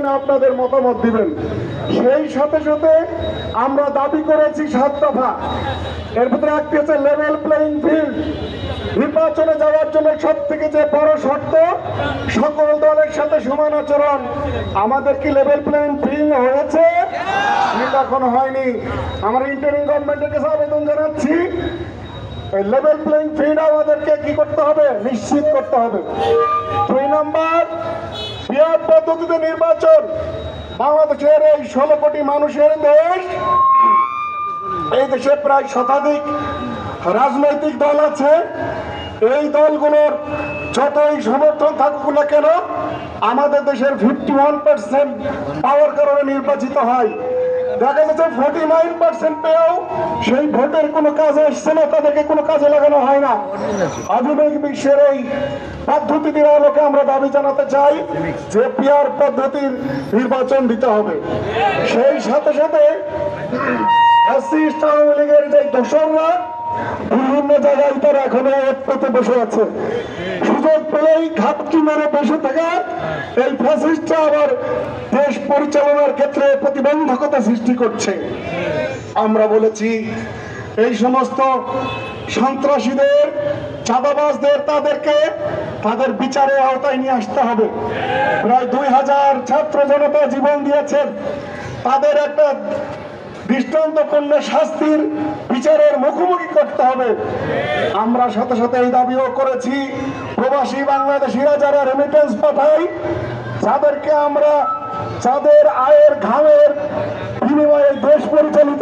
প্রয়োজনে আপনাদের মতামত দিবেন। সেই সাথে সাথে আমরা দাবি করেছি 7 দফা। এর ভিতরে একটি হচ্ছে লেভেল প্লেইং ফিল্ড। নির্বাচনে যাওয়ার জন্য সব থেকে যে বড় শর্ত, সকল দলের সাথে সমান আচরণ। আমাদের কি লেভেল প্লেইং ফিল্ড হয়েছে? এখনো হয়নি। আমরা ইন্টারিম গভর্নমেন্টের কাছে আবেদন জানাচ্ছি, এই লেভেল প্লেইং ফিল্ড আমাদেরকে কি করতে হবে? নিশ্চিত করতে হবে। 2 নম্বর, পিয়ার পদ্ধতিতে নির্বাচন। বাংলাদেশের এই 16 কোটি মানুষের দেশ, এই দেশে প্রায় শতাধিক রাজনৈতিক দল আছে। এই দলগুলোর যতই সমর্থন থাকুক না কেন, আমাদের দেশের 51% পাওয়ার কারণে নির্বাচিত হয়। দেখা যাচ্ছে 49% পেয়েও সেই ভোটের কোনো কাজে আসছে না, তাদেরকে কোনো কাজে লাগানো হয় না। আধুনিক বিশ্বের এই পদ্ধতির আলোকে আমরা দাবি জানাতে চাই যে পিয়ার পদ্ধতির নির্বাচন দিতে হবে। সেই সাথে সাথে আওয়ামী লীগের যে দোসররা বিভিন্ন জায়গায় তারা এখনো একপথে বসে আছে। সুযোগ পেলেই ঘাপটি মেরে বসে থাকা এই ফ্যাসিস্টরা আবার দেশ পরিচালনার ক্ষেত্রে প্রতিবন্ধকতা সৃষ্টি করছে। আমরা বলেছি এই সমস্ত সন্ত্রাসীদের, চাঁদাবাজদের, তাদেরকে তাদের বিচারের আওতায় নিয়ে আসতে হবে। প্রায় 2000 ছাত্র জনতা জীবন দিয়েছেন, তাদের একটা দৃষ্টান্তপূর্ণ শাস্তির বিচারের মুখোমুখি করতে হবে। আমরা সাথে সাথে এই দাবিও করেছি, প্রবাসী বাংলাদেশিরা যারা রেমিটেন্স পাঠায়, যাদেরকে আমরা যাদের আয়ের ঘামের বিনিময়ে দেশ পরিচালিত